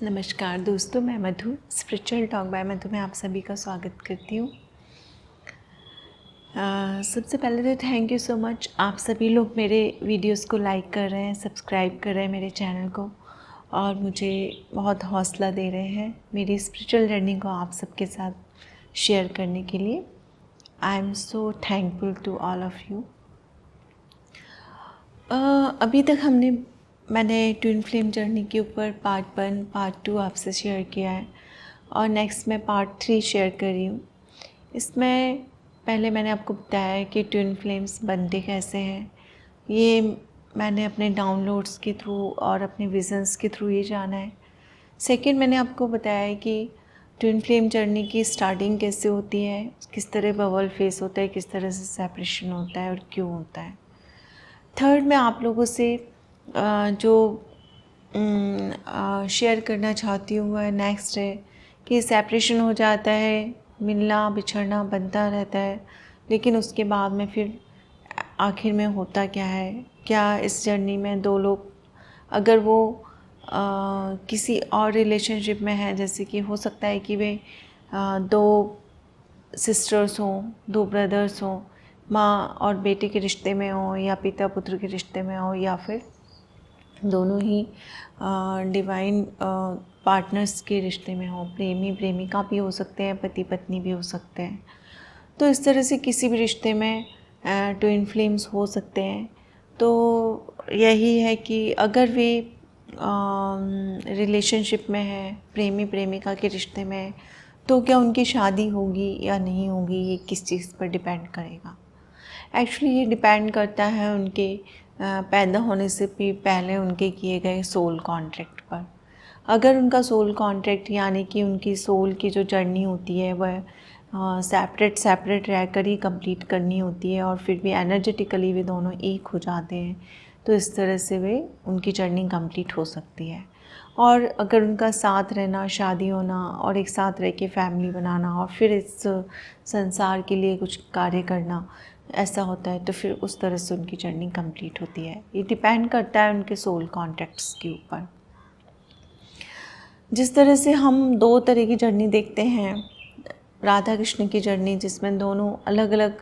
नमस्कार दोस्तों, मैं मधु स्पिरिचुअल टॉक बाय मधु में आप सभी का स्वागत करती हूँ। सबसे पहले तो थैंक यू सो मच, आप सभी लोग मेरे वीडियोस को लाइक कर रहे हैं, सब्सक्राइब कर रहे हैं मेरे चैनल को और मुझे बहुत हौसला दे रहे हैं मेरी स्पिरिचुअल जर्नी को आप सबके साथ शेयर करने के लिए। I am so thankful to all of you. अभी तक मैंने ट्विन फ्लेम जर्नी के ऊपर पार्ट 1 पार्ट 2 आपसे शेयर किया है और नेक्स्ट मैं पार्ट 3 शेयर कर रही हूँ। इसमें पहले मैंने आपको बताया कि ट्विन फ्लेम्स बनते कैसे हैं, ये मैंने अपने डाउनलोड्स के थ्रू और अपने विजन्स के थ्रू ये जाना है। सेकंड, मैंने आपको बताया है कि ट्विन फ्लेम जर्नी की स्टार्टिंग कैसे होती है, किस तरह बबल फेस होता है, किस तरह से सेपरेशन होता है और क्यों होता है। थर्ड, मैं आप लोगों से जो शेयर करना चाहती हूँ वह नेक्स्ट है कि सेपरेशन हो जाता है, मिलना बिछड़ना बनता रहता है, लेकिन उसके बाद में फिर आखिर में होता क्या है। क्या इस जर्नी में दो लोग अगर वो किसी और रिलेशनशिप में हैं, जैसे कि हो सकता है कि वे दो सिस्टर्स हों, दो ब्रदर्स हों, माँ और बेटे के रिश्ते में हो या पिता पुत्र के रिश्ते में हो, या फिर दोनों ही डिवाइन पार्टनर्स के रिश्ते में हो, प्रेमी प्रेमिका भी हो सकते हैं, पति पत्नी भी हो सकते हैं। तो इस तरह से किसी भी रिश्ते में ट्विन फ्लेम्स हो सकते हैं। तो यही है कि अगर वे रिलेशनशिप में है, प्रेमी प्रेमिका के रिश्ते में, तो क्या उनकी शादी होगी या नहीं होगी, ये किस चीज़ पर डिपेंड करेगा। एक्चुअली ये डिपेंड करता है उनके पैदा होने से भी पहले उनके किए गए सोल कॉन्ट्रैक्ट पर। अगर उनका सोल कॉन्ट्रैक्ट यानी कि उनकी सोल की जो जर्नी होती है वह सेपरेट रहकर ही कंप्लीट करनी होती है और फिर भी एनर्जेटिकली वे दोनों एक हो जाते हैं, तो इस तरह से वे उनकी जर्नी कंप्लीट हो सकती है। और अगर उनका साथ रहना, शादी होना और एक साथ रह के फैमिली बनाना और फिर इस संसार के लिए कुछ कार्य करना ऐसा होता है, तो फिर उस तरह से उनकी जर्नी कंप्लीट होती है। ये डिपेंड करता है उनके सोल कॉन्ट्रैक्ट्स के ऊपर। जिस तरह से हम दो तरह की जर्नी देखते हैं, राधा कृष्ण की जर्नी जिसमें दोनों अलग अलग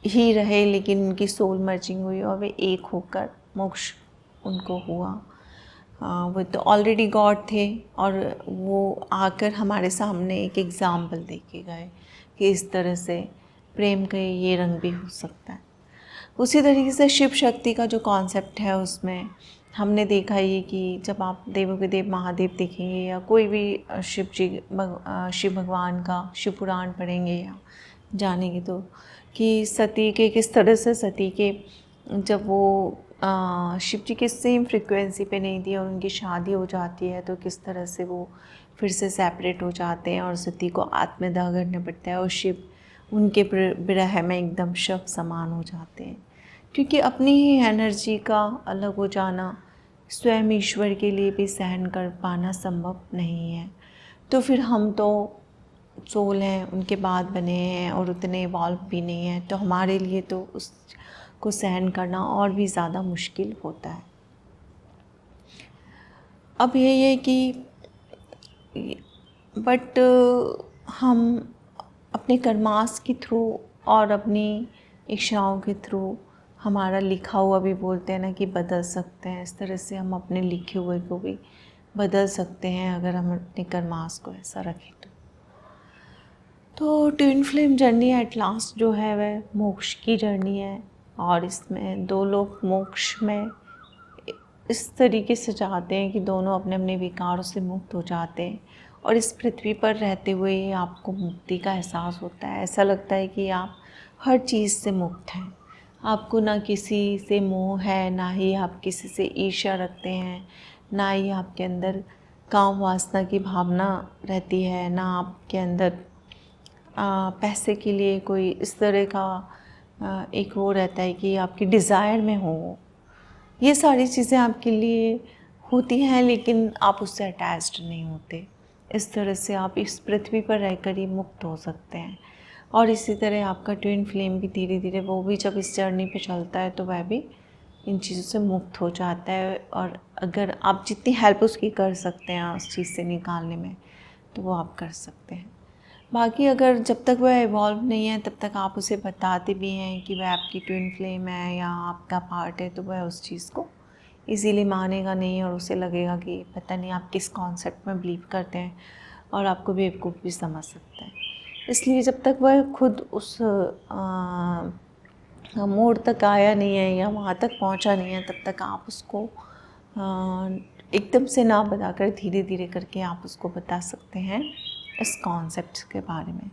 ही रहे, लेकिन उनकी सोल मर्जिंग हुई और वे एक होकर मोक्ष उनको हुआ। वो तो ऑलरेडी गॉड थे और वो आकर हमारे सामने एक एग्ज़ाम्पल दे के गए कि इस तरह से प्रेम का ये रंग भी हो सकता है। उसी तरीके से शिव शक्ति का जो कॉन्सेप्ट है, उसमें हमने देखा ये कि जब आप देवों के देव महादेव देखेंगे या कोई भी शिव भगवान का शिव पुराण पढ़ेंगे या जानेंगे, तो कि सती के किस तरह से सती के जब वो शिव जी की सेम फ्रिक्वेंसी पे नहीं थी और उनकी शादी हो जाती है, तो किस तरह से वो फिर से सेपरेट हो जाते हैं और सती को आत्मदाह करना पड़ता है और शिव उनके विरह में एकदम शव समान हो जाते हैं, क्योंकि अपनी ही एनर्जी का अलग हो जाना स्वयं ईश्वर के लिए भी सहन कर पाना संभव नहीं है। तो फिर हम तो सोल हैं, उनके बाद बने हैं और उतने इवॉल्व भी नहीं हैं, तो हमारे लिए तो उसको सहन करना और भी ज़्यादा मुश्किल होता है। अब यही है कि बट हम अपने कर्मास के थ्रू और अपनी इच्छाओं के थ्रू हमारा लिखा हुआ भी बोलते हैं ना कि बदल सकते हैं। इस तरह से हम अपने लिखे हुए को भी बदल सकते हैं अगर हम अपने कर्मास को ऐसा रखें तो twin flame journey at last जो है वह मोक्ष की जर्नी है और इसमें दो लोग मोक्ष में इस तरीके से जाते हैं कि दोनों अपने अपने विकारों से मुक्त हो जाते हैं और इस पृथ्वी पर रहते हुए आपको मुक्ति का एहसास होता है। ऐसा लगता है कि आप हर चीज़ से मुक्त हैं, आपको ना किसी से मोह है, ना ही आप किसी से ईर्ष्या रखते हैं, ना ही आपके अंदर काम वासना की भावना रहती है, ना आपके अंदर पैसे के लिए कोई इस तरह का एक वो रहता है कि आपकी डिज़ायर में हो। ये सारी चीज़ें आपके लिए होती हैं, लेकिन आप उससे अटैच्ड नहीं होते। इस तरह से आप इस पृथ्वी पर रहकर ही मुक्त हो सकते हैं। और इसी तरह आपका ट्विन फ्लेम भी धीरे धीरे वो भी जब इस जर्नी पे चलता है तो वह भी इन चीज़ों से मुक्त हो जाता है। और अगर आप जितनी हेल्प उसकी कर सकते हैं उस चीज़ से निकालने में, तो वो आप कर सकते हैं। बाकी अगर जब तक वह इवॉल्व नहीं है तब तक आप उसे बताते भी हैं कि वह आपकी ट्विन फ्लेम है या आपका पार्ट है, तो वह उस चीज़ को इजीली मानेगा नहीं और उसे लगेगा कि पता नहीं आप किस कॉन्सेप्ट में बिलीव करते हैं, और आपको बेवकूफ़ भी समझ सकता है। इसलिए जब तक वह खुद उस मोड़ तक आया नहीं है या वहाँ तक पहुँचा नहीं है, तब तक आप उसको एकदम से ना बताकर धीरे धीरे करके आप उसको बता सकते हैं इस कॉन्सेप्ट के बारे में।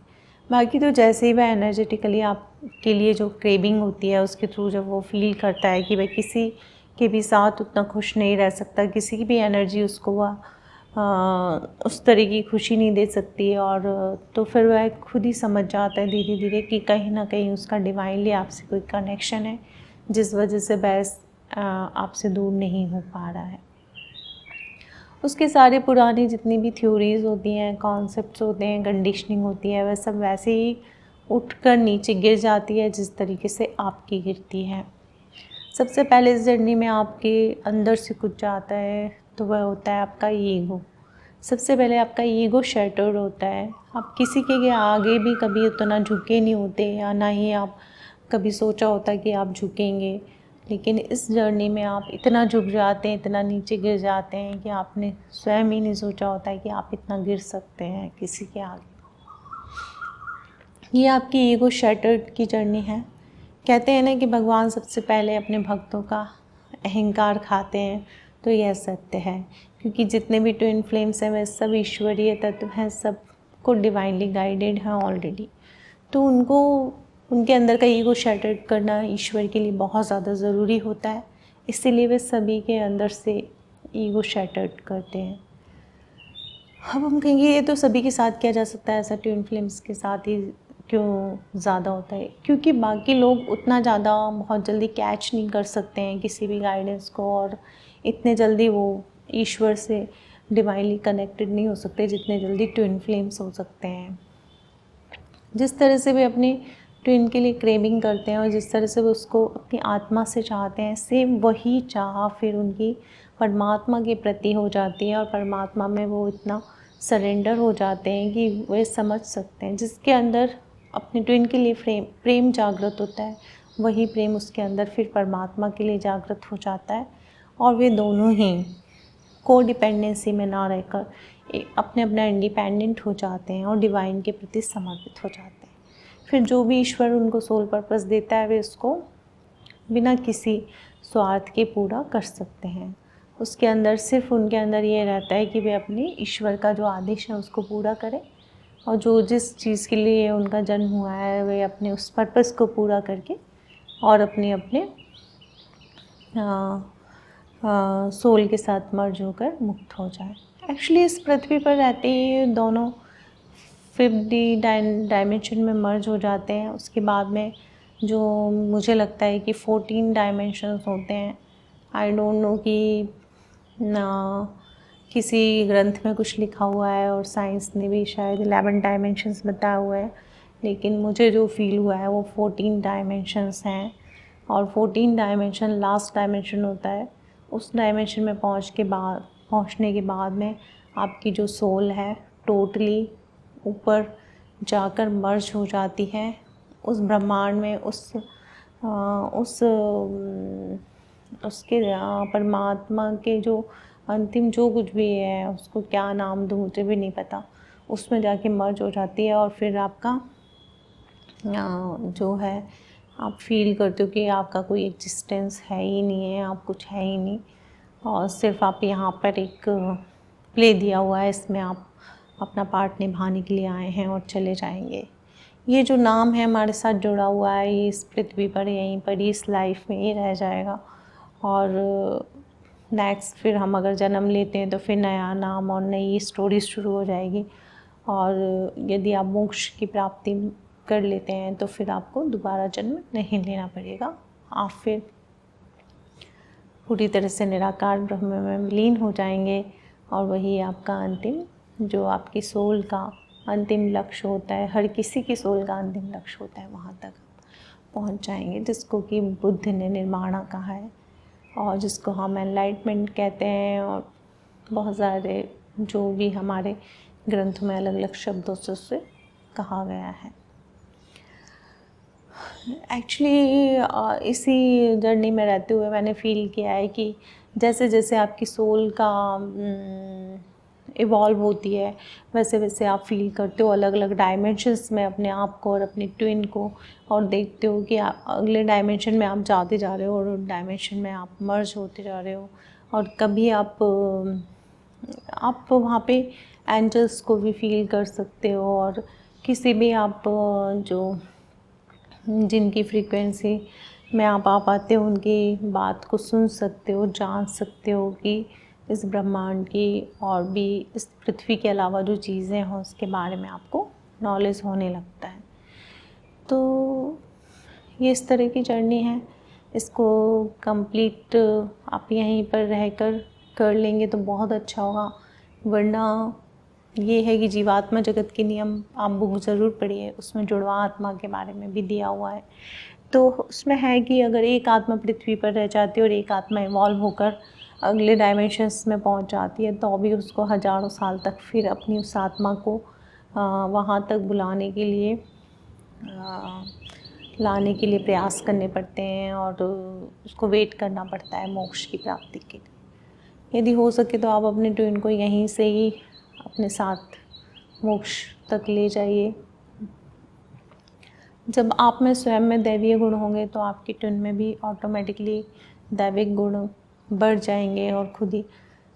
बाकी तो जैसे ही वह एनर्जेटिकली आपके लिए जो क्रेविंग होती है उसके थ्रू जब वो फील करता है कि वह किसी के भी साथ उतना खुश नहीं रह सकता, किसी की भी एनर्जी उसको वह उस तरह की खुशी नहीं दे सकती, और तो फिर वह खुद ही समझ जाता है धीरे धीरे कि कहीं ना कहीं उसका डिवाइनली आपसे कोई कनेक्शन है, जिस वजह से वह आपसे दूर नहीं हो पा रहा है। उसके सारे पुरानी जितनी भी थ्योरीज़ होती हैं, कॉन्सेप्ट्स होते हैं, कंडीशनिंग होती है, वह सब वैसे ही उठकर नीचे गिर जाती है जिस तरीके से आपकी गिरती है। सबसे पहले इस जर्नी में आपके अंदर से कुछ जाता है, तो वह होता है आपका ईगो। सबसे पहले आपका ईगो शैटर्ड होता है। आप किसी के आगे भी कभी उतना झुके नहीं होते, या ना ही आप कभी सोचा होता कि आप झुकेंगे, लेकिन इस जर्नी में आप इतना झुक जाते हैं, इतना नीचे गिर जाते हैं कि आपने स्वयं ही नहीं सोचा होता है कि आप इतना गिर सकते हैं किसी के आगे। ये आपकी ईगो शैटर्ड की जर्नी है। कहते हैं ना कि भगवान सबसे पहले अपने भक्तों का अहंकार खाते हैं, तो यह सत्य है, क्योंकि जितने भी ट्विन फ्लेम्स हैं वे सब ईश्वरीय तत्व हैं, सब को डिवाइनली गाइडेड हैं ऑलरेडी। तो उनको उनके अंदर का ईगो शैटर्ड करना ईश्वर के लिए बहुत ज़्यादा ज़रूरी होता है, इसीलिए वे सभी के अंदर से ईगो शैटर्ड करते हैं। अब हम कहेंगे ये तो सभी के साथ किया जा सकता है, ऐसा ट्विन फ्लेम्स के साथ ही क्यों ज़्यादा होता है? क्योंकि बाकी लोग उतना ज़्यादा बहुत जल्दी कैच नहीं कर सकते हैं किसी भी गाइडेंस को, और इतने जल्दी वो ईश्वर से डिवाइनली कनेक्टेड नहीं हो सकते जितने जल्दी ट्विन फ्लेम्स हो सकते हैं। जिस तरह से वे अपने ट्विन के लिए क्रेविंग करते हैं और जिस तरह से वो उसको अपनी आत्मा से चाहते हैं, सेम वही चाह फिर उनकी परमात्मा के प्रति हो जाती है, और परमात्मा में वो इतना सरेंडर हो जाते हैं कि वे समझ सकते हैं। जिसके अंदर अपने ट्विन के लिए प्रेम जागृत होता है, वही प्रेम उसके अंदर फिर परमात्मा के लिए जागृत हो जाता है, और वे दोनों ही को डिपेंडेंसी में ना रहकर अपने अपना इंडिपेंडेंट हो जाते हैं और डिवाइन के प्रति समर्पित हो जाते हैं। फिर जो भी ईश्वर उनको सोल पर्पस देता है वे उसको बिना किसी स्वार्थ के पूरा कर सकते हैं। उसके अंदर सिर्फ उनके अंदर ये रहता है कि वे अपने ईश्वर का जो आदेश है उसको पूरा करें, और जो जिस चीज़ के लिए उनका जन्म हुआ है वे अपने उस पर्पस को पूरा करके और अपने अपने सोल के साथ मर्ज होकर मुक्त हो जाए। एक्चुअली इस पृथ्वी पर रहते ही दोनों 5D डायमेंशन में मर्ज हो जाते हैं। उसके बाद में जो मुझे लगता है कि 14 डायमेंशंस होते हैं। आई डोंट नो कि ना किसी ग्रंथ में कुछ लिखा हुआ है, और साइंस ने भी शायद 11 डायमेंशंस बताया हुआ है, लेकिन मुझे जो फील हुआ है वो 14 डायमेंशंस हैं। और 14 डायमेंशन लास्ट डायमेंशन होता है। उस डायमेंशन में पहुंचने के बाद में आपकी जो सोल है टोटली ऊपर जाकर मर्ज हो जाती है उस ब्रह्मांड में, उसके परमात्मा के जो अंतिम जो कुछ भी है, उसको क्या नाम दूँ मुझे भी नहीं पता, उसमें जाके मर्ज हो जाती है। और फिर आपका जो है आप फील करते हो कि आपका कोई एग्जिस्टेंस है ही नहीं है, आप कुछ है ही नहीं, और सिर्फ आप यहाँ पर एक प्ले दिया हुआ है, इसमें आप अपना पार्ट निभाने के लिए आए हैं और चले जाएंगे। ये जो नाम है हमारे साथ जुड़ा हुआ है, ये इस पृथ्वी पर यहीं पर ही इस लाइफ में ही रह जाएगा, और नेक्स्ट फिर हम अगर जन्म लेते हैं तो फिर नया नाम और नई स्टोरी शुरू हो जाएगी। और यदि आप मोक्ष की प्राप्ति कर लेते हैं तो फिर आपको दोबारा जन्म नहीं लेना पड़ेगा, आप फिर पूरी तरह से निराकार ब्रह्म में विलीन हो जाएंगे, और वही आपका अंतिम जो आपकी सोल का अंतिम लक्ष्य होता है, हर किसी की सोल का अंतिम लक्ष्य होता है, वहाँ तक पहुँच जाएंगे, जिसको कि बुद्ध ने निर्माणा कहा है। और जिसको हम एनलाइटमेंट कहते हैं, और बहुत सारे जो भी हमारे ग्रंथ में अलग अलग शब्दों से उसे कहा गया है। एक्चुअली इसी जर्नी में रहते हुए मैंने फ़ील किया है कि जैसे जैसे आपकी सोल का इवॉल्व होती है, वैसे वैसे आप फील करते हो अलग अलग डायमेंशंस में अपने आप को और अपनी ट्विन को, और देखते हो कि अगले डायमेंशन में आप जाते जा रहे हो और उस डायमेंशन में आप मर्ज होते जा रहे हो। और कभी आप वहाँ पे एंजल्स को भी फील कर सकते हो, और किसी भी आप जो जिनकी फ्रीक्वेंसी में आप आ पाते हो उनकी बात को सुन सकते हो, जान सकते हो कि इस ब्रह्मांड की और भी इस पृथ्वी के अलावा जो चीज़ें हैं उसके बारे में आपको नॉलेज होने लगता है। तो ये इस तरह की जर्नी है, इसको कंप्लीट आप यहीं पर रहकर कर लेंगे तो बहुत अच्छा होगा। वरना ये है कि जीवात्मा जगत के नियम आप बुक ज़रूर पढ़िए, उसमें जुड़वा आत्मा के बारे में भी दिया हुआ है। तो उसमें है कि अगर एक आत्मा पृथ्वी पर रह जाती है और एक आत्मा इवॉल्व होकर अगले डायमेंशंस में पहुंच जाती है, तो भी उसको हज़ारों साल तक फिर अपनी उस आत्मा को वहाँ तक बुलाने के लिए लाने के लिए प्रयास करने पड़ते हैं, और उसको वेट करना पड़ता है मोक्ष की प्राप्ति के लिए। यदि हो सके तो आप अपने ट्विन को यहीं से ही अपने साथ मोक्ष तक ले जाइए। जब आप में स्वयं में दैवीय गुण होंगे तो आपकी ट्विन में भी ऑटोमेटिकली दैविक गुण बढ़ जाएंगे, और खुद ही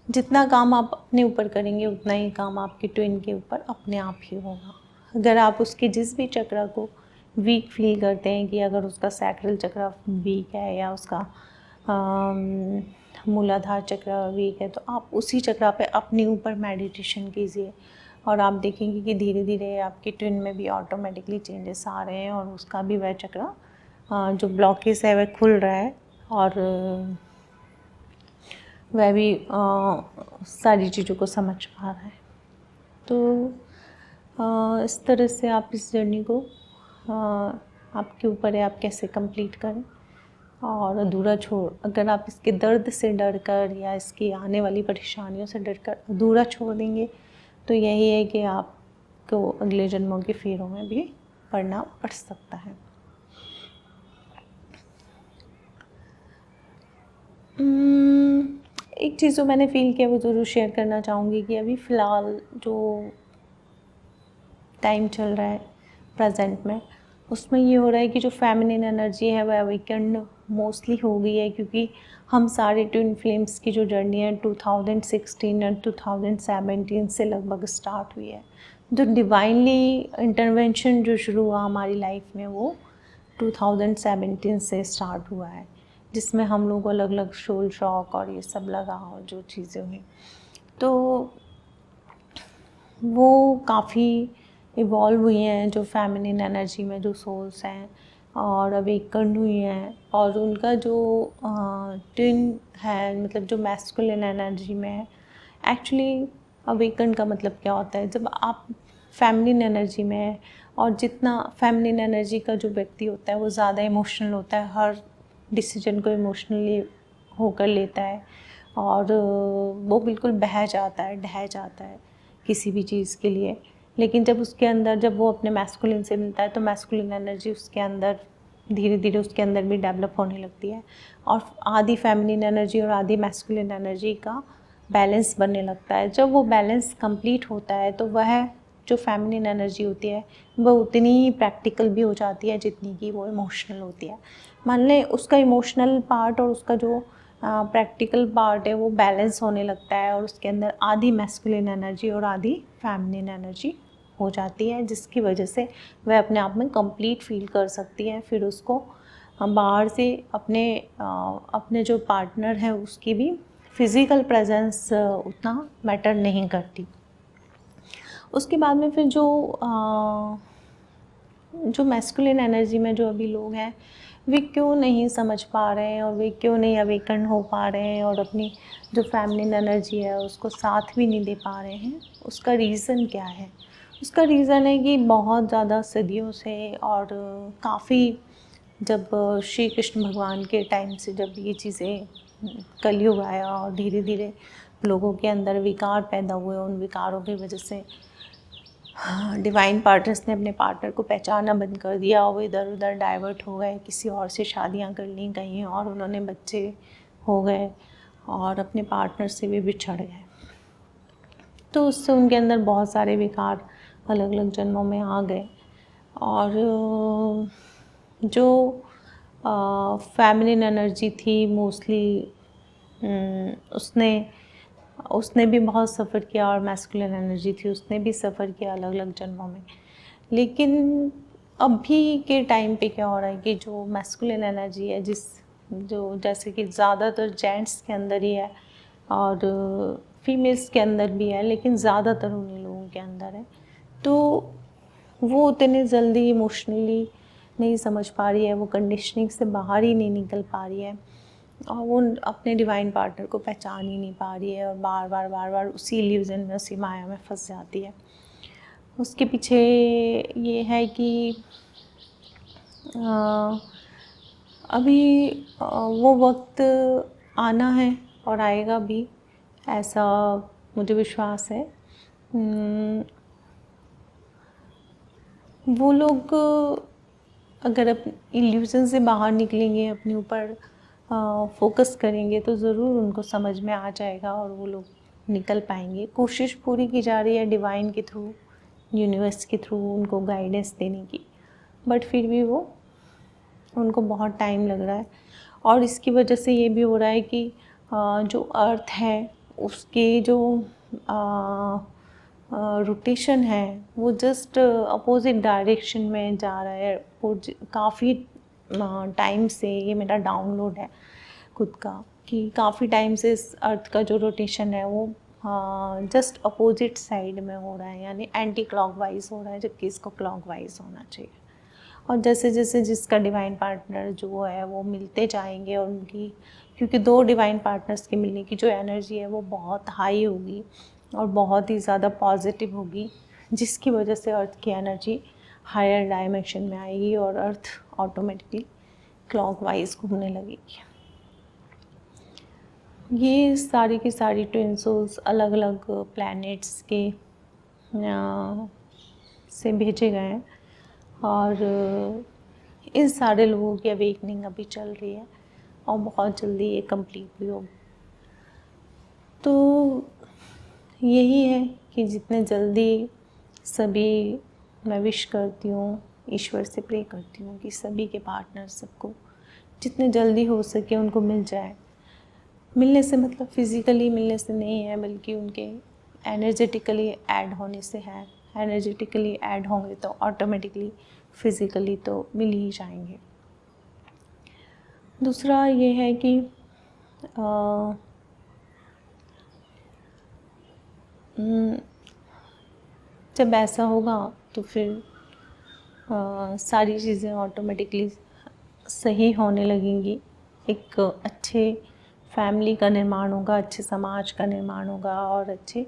जितना काम आप अपने ऊपर करेंगे उतना ही काम आपकी ट्विन के ऊपर अपने आप ही होगा। अगर आप उसके जिस भी चक्र को वीक फील करते हैं कि अगर उसका सैक्रल चक्र वीक है या उसका मूलाधार चक्र वीक है, तो आप उसी चक्र पे अपने ऊपर मेडिटेशन कीजिए, और आप देखेंगे कि धीरे धीरे आपकी ट्विन में भी ऑटोमेटिकली चेंजेस आ रहे हैं, और उसका भी वह चक्र जो ब्लॉकेज है वह खुल रहा है, और वह भी सारी चीज़ों को समझ पा रहा है। तो इस तरह से आप इस जर्नी को आपके ऊपर है आप कैसे कंप्लीट करें, और अगर आप इसके दर्द से डर कर या इसकी आने वाली परेशानियों से डर कर अधूरा छोड़ देंगे, तो यही है कि आपको अगले जन्मों के फेरों में भी पड़ना पड़ सकता है। एक चीज़ जो मैंने फ़ील किया वो ज़रूर शेयर करना चाहूँगी कि अभी फ़िलहाल जो टाइम चल रहा है प्रेजेंट में, उसमें ये हो रहा है कि जो फेमिनिन एनर्जी है वह वीकेंड मोस्टली हो गई है, क्योंकि हम सारे ट्विन फ्लेम्स की जो जर्नी है 2016 और 2017 से लगभग स्टार्ट हुई है। जो डिवाइनली इंटरवेंशन जो शुरू हुआ हमारी लाइफ में वो 2017 से स्टार्ट हुआ है, जिसमें हम लोग को अलग अलग सोल शॉक और ये सब लगा और जो चीज़ें हुई, तो वो काफ़ी इवॉल्व हुई हैं जो फेमिनिन एनर्जी में जो सोल्स हैं और अवेकन हुई हैं, और उनका जो ट्विन है मतलब जो मैस्कुलिन एनर्जी में है। एक्चुअली अवेकन का मतलब क्या होता है, जब आप फेमिनिन एनर्जी में है, और जितना फेमिनिन एनर्जी का जो व्यक्ति होता है वो ज़्यादा इमोशनल होता है, हर डिसीजन को इमोशनली होकर लेता है, और वो बिल्कुल ढह जाता है किसी भी चीज़ के लिए। लेकिन जब वो अपने मैस्कुलिन से मिलता है तो मैस्कुलिन एनर्जी उसके अंदर धीरे धीरे उसके अंदर भी डेवलप होने लगती है, और आधी फेमिनिन एनर्जी और आधी मैस्कुलिन एनर्जी का बैलेंस बनने लगता है। जब वो बैलेंस कंप्लीट होता है तो वह जो फेमिनिन एनर्जी होती है वह उतनी ही प्रैक्टिकल भी हो जाती है जितनी कि वो इमोशनल होती है। मान लें उसका इमोशनल पार्ट और उसका जो प्रैक्टिकल पार्ट है वो बैलेंस होने लगता है, और उसके अंदर आधी मैस्कुलिन एनर्जी और आधी फेमिनिन एनर्जी हो जाती है, जिसकी वजह से वह अपने आप में कंप्लीट फील कर सकती है। फिर उसको बाहर से अपने जो पार्टनर है उसकी भी फिज़िकल प्रेजेंस उतना मैटर नहीं करती। उसके बाद में फिर जो मैस्कुलिन एनर्जी में जो अभी लोग हैं वे क्यों नहीं समझ पा रहे हैं और वे क्यों नहीं अवेकन हो पा रहे हैं और अपनी जो फेमिनिन एनर्जी है उसको साथ भी नहीं दे पा रहे हैं, उसका रीज़न क्या है? उसका रीज़न है कि बहुत ज़्यादा सदियों से और काफ़ी जब श्री कृष्ण भगवान के टाइम से जब ये चीज़ें कलयुग आया और धीरे धीरे लोगों के अंदर विकार पैदा हुए। उन विकारों की वजह से डिवाइन पार्टनर्स ने अपने पार्टनर को पहचानना बंद कर दिया और वो इधर उधर डाइवर्ट हो गए, किसी और से शादियां कर ली, कहीं और उन्होंने बच्चे हो गए और अपने पार्टनर से भी बिछड़ गए। तो उससे उनके अंदर बहुत सारे विकार अलग अलग जन्मों में आ गए। और जो फेमिनिन एनर्जी थी मोस्टली उसने भी बहुत सफ़र किया, और मैस्कुलिन एनर्जी थी उसने भी सफ़र किया अलग अलग जन्मों में। लेकिन अभी के टाइम पे क्या हो रहा है कि जो मैस्कुलिन एनर्जी है जो जैसे कि ज़्यादातर जेंट्स के अंदर ही है और फीमेल्स के अंदर भी है, लेकिन ज़्यादातर उन्हीं लोगों के अंदर है, तो वो उतने जल्दी इमोशनली नहीं समझ पा रही है, वो कंडीशनिंग से बाहर ही नहीं निकल पा रही है और वो अपने डिवाइन पार्टनर को पहचान ही नहीं पा रही है और बार बार उसी इल्यूजन में, उसी माया में फंस जाती है। उसके पीछे ये है कि अभी वो वक्त आना है और आएगा भी, ऐसा मुझे विश्वास है। वो लोग अगर इल्यूजन से बाहर निकलेंगे, अपने ऊपर फोकस करेंगे, तो ज़रूर उनको समझ में आ जाएगा और वो लोग निकल पाएंगे। कोशिश पूरी की जा रही है डिवाइन के थ्रू, यूनिवर्स के थ्रू उनको गाइडेंस देने की, बट फिर भी वो उनको बहुत टाइम लग रहा है। और इसकी वजह से ये भी हो रहा है कि जो अर्थ है उसके जो रोटेशन है वो जस्ट अपोजिट डायरेक्शन में जा रहा है। काफ़ी टाइम से ये मेरा डाउनलोड है खुद का कि काफ़ी टाइम से इस अर्थ का जो रोटेशन है वो जस्ट अपोजिट साइड में हो रहा है, यानी एंटी क्लॉकवाइज हो रहा है, जबकि इसको क्लॉकवाइज होना चाहिए। और जैसे जैसे जिसका डिवाइन पार्टनर जो है वो मिलते जाएंगे और उनकी, क्योंकि दो डिवाइन पार्टनर्स के मिलने की जो एनर्जी है वो बहुत हाई होगी और बहुत ही ज़्यादा पॉजिटिव होगी, जिसकी वजह से अर्थ की एनर्जी हायर डायमेंशन में आएगी और अर्थ ऑटोमेटिकली क्लॉकवाइज घूमने लगेगी। ये सारी की सारी ट्विन सोल्स अलग अलग प्लैनेट्स के से भेजे गए हैं और इन सारे लोगों की अवेकनिंग अभी चल रही है और बहुत जल्दी ये कंप्लीट भी होगी। तो यही है कि जितने जल्दी सभी, मैं विश करती हूँ, ईश्वर से प्रे करती हूँ कि सभी के पार्टनर सबको जितने जल्दी हो सके उनको मिल जाए। मिलने से मतलब फिज़िकली मिलने से नहीं है, बल्कि उनके एनर्जेटिकली ऐड होने से है। एनर्जेटिकली ऐड होंगे तो ऑटोमेटिकली फिज़िकली तो मिल ही जाएंगे। दूसरा ये है कि जब ऐसा होगा तो फिर सारी चीज़ें ऑटोमेटिकली सही होने लगेंगी। एक अच्छे फैमिली का निर्माण होगा, अच्छे समाज का निर्माण होगा और अच्छे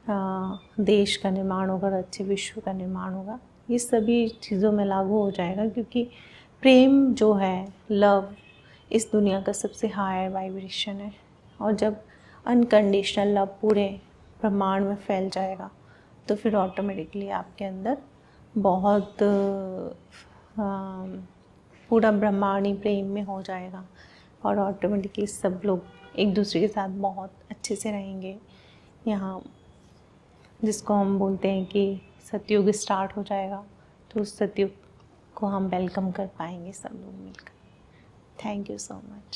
देश का निर्माण होगा और अच्छे विश्व का निर्माण होगा। ये सभी चीज़ों में लागू हो जाएगा, क्योंकि प्रेम जो है, लव, इस दुनिया का सबसे हायर वाइब्रेशन है। और जब अनकंडीशनल लव पूरे ब्रह्मांड में फैल जाएगा तो फिर ऑटोमेटिकली आपके अंदर बहुत पूरा ब्रह्मांड ही प्रेम में हो जाएगा और ऑटोमेटिकली सब लोग एक दूसरे के साथ बहुत अच्छे से रहेंगे। यहाँ जिसको हम बोलते हैं कि सतयुग स्टार्ट हो जाएगा, तो उस सतयुग को हम वेलकम कर पाएंगे सब लोग मिलकर। Thank you so much.